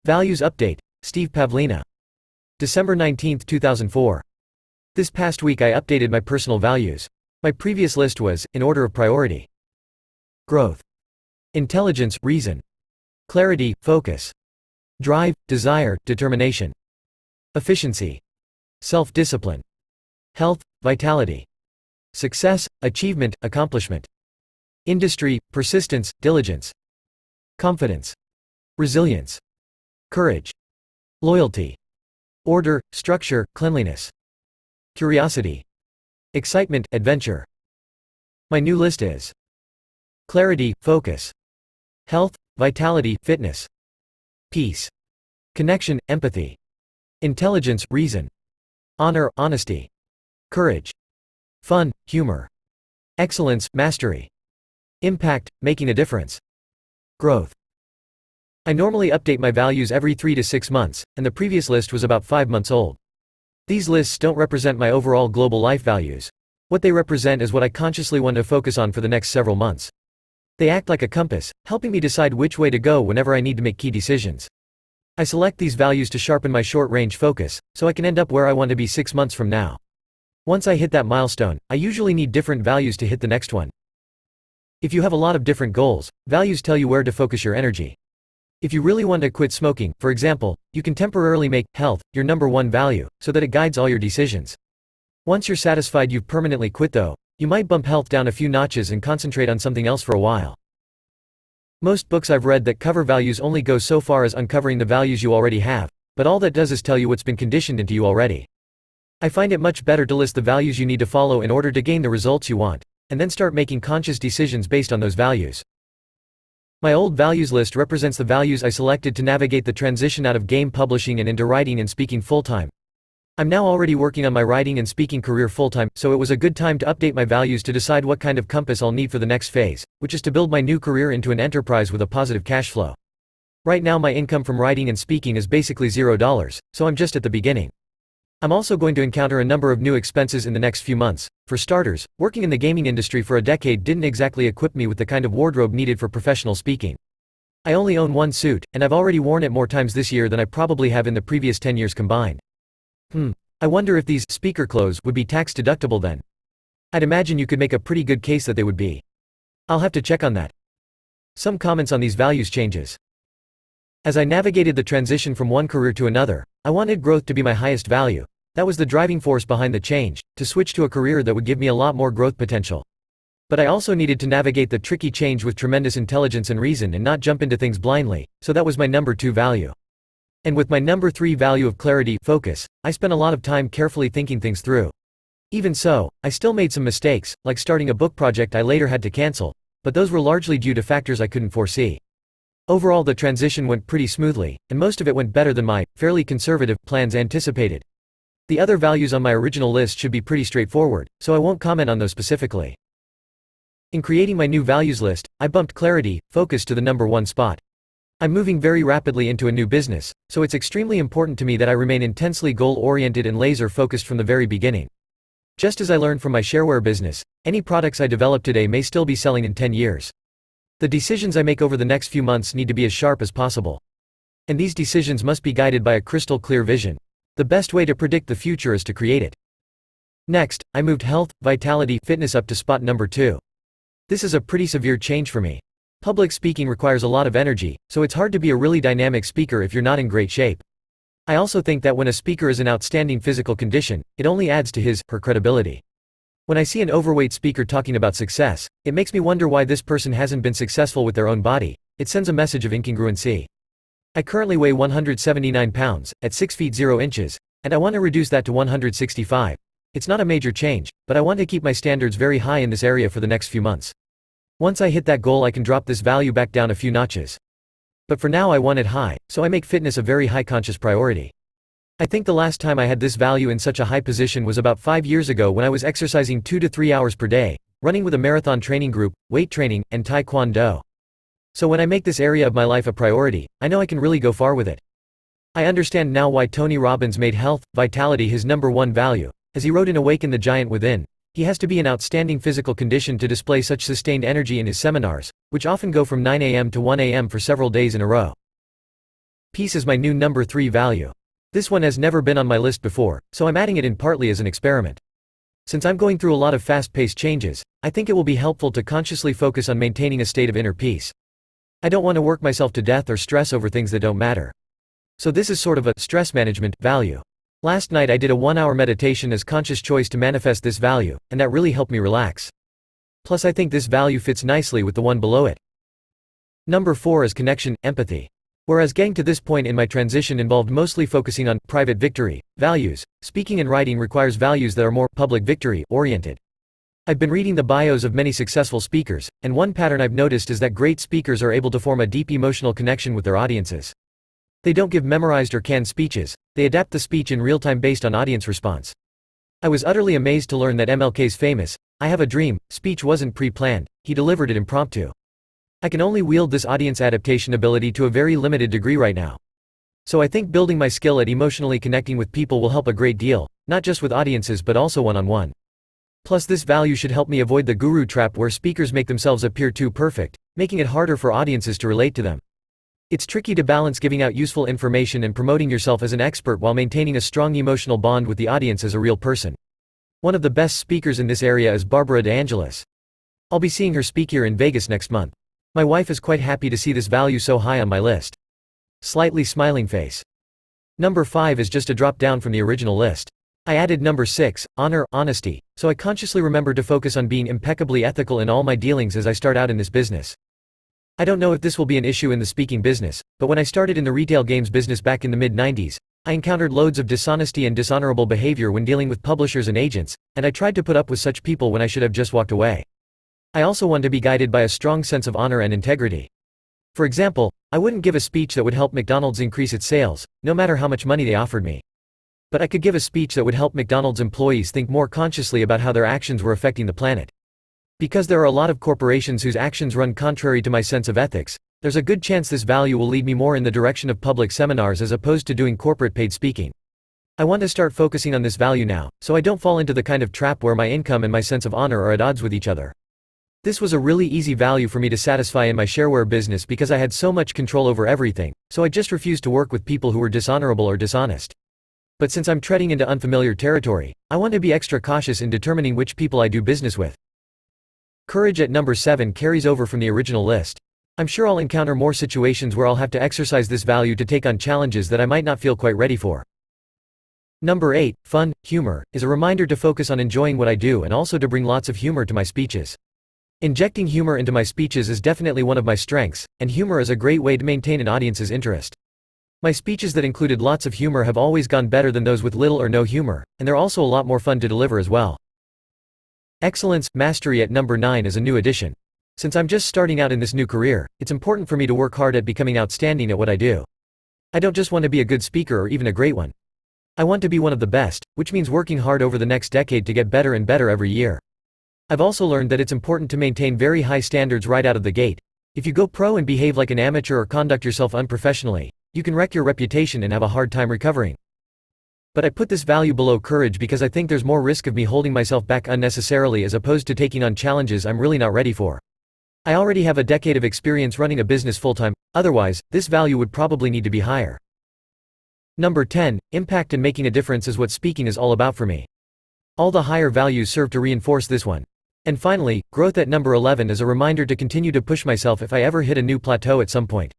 Values Update, Steve Pavlina. December 19, 2004. This past week I updated my personal values. My previous list was, in order of priority: growth, intelligence, reason, clarity, focus, drive, desire, determination, efficiency, self-discipline, health, vitality, success, achievement, accomplishment, industry, persistence, diligence, confidence, resilience, courage, loyalty, order, structure, cleanliness, curiosity, excitement, adventure. My new list is: clarity, focus, health, vitality, fitness, peace, connection, empathy, intelligence, reason, honor, honesty, courage, fun, humor, excellence, mastery, impact, making a difference, growth. I normally update my values every 3 to 6 months, and the previous list was about 5 months old. These lists don't represent my overall global life values. What they represent is what I consciously want to focus on for the next several months. They act like a compass, helping me decide which way to go whenever I need to make key decisions. I select these values to sharpen my short-range focus, so I can end up where I want to be 6 months from now. Once I hit that milestone, I usually need different values to hit the next one. If you have a lot of different goals, values tell you where to focus your energy. If you really want to quit smoking, for example, you can temporarily make health your number one value, so that it guides all your decisions. Once you're satisfied you've permanently quit though, you might bump health down a few notches and concentrate on something else for a while. Most books I've read that cover values only go so far as uncovering the values you already have, but all that does is tell you what's been conditioned into you already. I find it much better to list the values you need to follow in order to gain the results you want, and then start making conscious decisions based on those values. My old values list represents the values I selected to navigate the transition out of game publishing and into writing and speaking full-time. I'm now already working on my writing and speaking career full-time, so it was a good time to update my values to decide what kind of compass I'll need for the next phase, which is to build my new career into an enterprise with a positive cash flow. Right now my income from writing and speaking is basically $0, so I'm just at the beginning. I'm also going to encounter a number of new expenses in the next few months. For starters, working in the gaming industry for a decade didn't exactly equip me with the kind of wardrobe needed for professional speaking. I only own one suit, and I've already worn it more times this year than I probably have in the previous 10 years combined. I wonder if these speaker clothes would be tax deductible then. I'd imagine you could make a pretty good case that they would be. I'll have to check on that. Some comments on these values changes. As I navigated the transition from one career to another, I wanted growth to be my highest value. That was the driving force behind the change, to switch to a career that would give me a lot more growth potential. But I also needed to navigate the tricky change with tremendous intelligence and reason and not jump into things blindly, so that was my number 2 value. And with my number 3 value of clarity, focus, I spent a lot of time carefully thinking things through. Even so, I still made some mistakes, like starting a book project I later had to cancel, but those were largely due to factors I couldn't foresee. Overall the transition went pretty smoothly, and most of it went better than my, fairly conservative, plans anticipated. The other values on my original list should be pretty straightforward, so I won't comment on those specifically. In creating my new values list, I bumped clarity, focus to the number 1 spot. I'm moving very rapidly into a new business, so it's extremely important to me that I remain intensely goal-oriented and laser-focused from the very beginning. Just as I learned from my shareware business, any products I develop today may still be selling in 10 years. The decisions I make over the next few months need to be as sharp as possible. And these decisions must be guided by a crystal clear vision. The best way to predict the future is to create it. Next, I moved health, vitality, fitness up to spot number 2. This is a pretty severe change for me. Public speaking requires a lot of energy, so it's hard to be a really dynamic speaker if you're not in great shape. I also think that when a speaker is in outstanding physical condition, it only adds to his/her credibility. When I see an overweight speaker talking about success, it makes me wonder why this person hasn't been successful with their own body. It sends a message of incongruency. I currently weigh 179 pounds, at 6 feet 0 inches, and I want to reduce that to 165. It's not a major change, but I want to keep my standards very high in this area for the next few months. Once I hit that goal I can drop this value back down a few notches. But for now I want it high, so I make fitness a very high conscious priority. I think the last time I had this value in such a high position was about 5 years ago when I was exercising 2 to 3 hours per day, running with a marathon training group, weight training, and Taekwondo. So when I make this area of my life a priority, I know I can really go far with it. I understand now why Tony Robbins made health, vitality his number 1 value. As he wrote in Awaken the Giant Within, he has to be in outstanding physical condition to display such sustained energy in his seminars, which often go from 9 a.m. to 1 a.m. for several days in a row. Peace is my new number 3 value. This one has never been on my list before, so I'm adding it in partly as an experiment. Since I'm going through a lot of fast-paced changes, I think it will be helpful to consciously focus on maintaining a state of inner peace. I don't want to work myself to death or stress over things that don't matter. So this is sort of a stress management value. Last night I did a 1-hour meditation as conscious choice to manifest this value, and that really helped me relax. Plus I think this value fits nicely with the one below it. Number 4 is connection, empathy. Whereas getting to this point in my transition involved mostly focusing on private victory values, speaking and writing requires values that are more public victory oriented. I've been reading the bios of many successful speakers, and one pattern I've noticed is that great speakers are able to form a deep emotional connection with their audiences. They don't give memorized or canned speeches, they adapt the speech in real time based on audience response. I was utterly amazed to learn that MLK's famous, "I have a dream" speech wasn't pre-planned, he delivered it impromptu. I can only wield this audience adaptation ability to a very limited degree right now. So I think building my skill at emotionally connecting with people will help a great deal, not just with audiences but also one-on-one. Plus this value should help me avoid the guru trap where speakers make themselves appear too perfect, making it harder for audiences to relate to them. It's tricky to balance giving out useful information and promoting yourself as an expert while maintaining a strong emotional bond with the audience as a real person. One of the best speakers in this area is Barbara DeAngelis. I'll be seeing her speak here in Vegas next month. My wife is quite happy to see this value so high on my list. Slightly smiling face. Number 5 is just a drop down from the original list. I added number 6, honor, honesty, so I consciously remembered to focus on being impeccably ethical in all my dealings as I start out in this business. I don't know if this will be an issue in the speaking business, but when I started in the retail games business back in the mid-90s, I encountered loads of dishonesty and dishonorable behavior when dealing with publishers and agents, and I tried to put up with such people when I should have just walked away. I also want to be guided by a strong sense of honor and integrity. For example, I wouldn't give a speech that would help McDonald's increase its sales, no matter how much money they offered me. But I could give a speech that would help McDonald's employees think more consciously about how their actions were affecting the planet. Because there are a lot of corporations whose actions run contrary to my sense of ethics, there's a good chance this value will lead me more in the direction of public seminars as opposed to doing corporate paid speaking. I want to start focusing on this value now, so I don't fall into the kind of trap where my income and my sense of honor are at odds with each other. This was a really easy value for me to satisfy in my shareware business because I had so much control over everything, so I just refused to work with people who were dishonorable or dishonest. But since I'm treading into unfamiliar territory, I want to be extra cautious in determining which people I do business with. Courage at number 7 carries over from the original list. I'm sure I'll encounter more situations where I'll have to exercise this value to take on challenges that I might not feel quite ready for. Number 8, fun, humor, is a reminder to focus on enjoying what I do and also to bring lots of humor to my speeches. Injecting humor into my speeches is definitely one of my strengths, and humor is a great way to maintain an audience's interest. My speeches that included lots of humor have always gone better than those with little or no humor, and they're also a lot more fun to deliver as well. Excellence, mastery at number 9 is a new addition. Since I'm just starting out in this new career, it's important for me to work hard at becoming outstanding at what I do. I don't just want to be a good speaker or even a great one. I want to be one of the best, which means working hard over the next decade to get better and better every year. I've also learned that it's important to maintain very high standards right out of the gate. If you go pro and behave like an amateur or conduct yourself unprofessionally, you can wreck your reputation and have a hard time recovering. But I put this value below courage because I think there's more risk of me holding myself back unnecessarily as opposed to taking on challenges I'm really not ready for. I already have a decade of experience running a business full-time, otherwise, this value would probably need to be higher. Number 10, impact and making a difference is what speaking is all about for me. All the higher values serve to reinforce this one. And finally, growth at number 11 is a reminder to continue to push myself if I ever hit a new plateau at some point.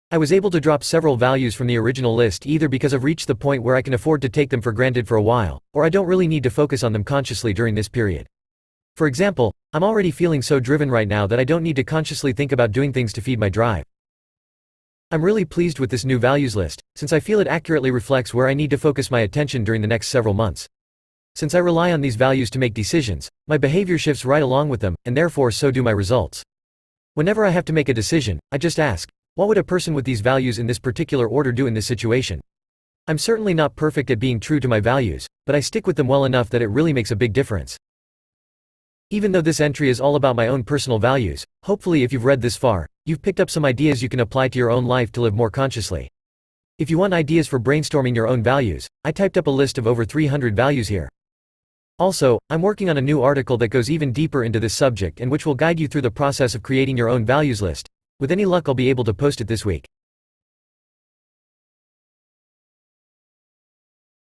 I was able to drop several values from the original list either because I've reached the point where I can afford to take them for granted for a while, or I don't really need to focus on them consciously during this period. For example, I'm already feeling so driven right now that I don't need to consciously think about doing things to feed my drive. I'm really pleased with this new values list, since I feel it accurately reflects where I need to focus my attention during the next several months. Since I rely on these values to make decisions, my behavior shifts right along with them, and therefore so do my results. Whenever I have to make a decision, I just ask, what would a person with these values in this particular order do in this situation? I'm certainly not perfect at being true to my values, but I stick with them well enough that it really makes a big difference. Even though this entry is all about my own personal values, hopefully if you've read this far, you've picked up some ideas you can apply to your own life to live more consciously. If you want ideas for brainstorming your own values, I typed up a list of over 300 values here. Also, I'm working on a new article that goes even deeper into this subject and which will guide you through the process of creating your own values list. With any luck I'll be able to post it this week.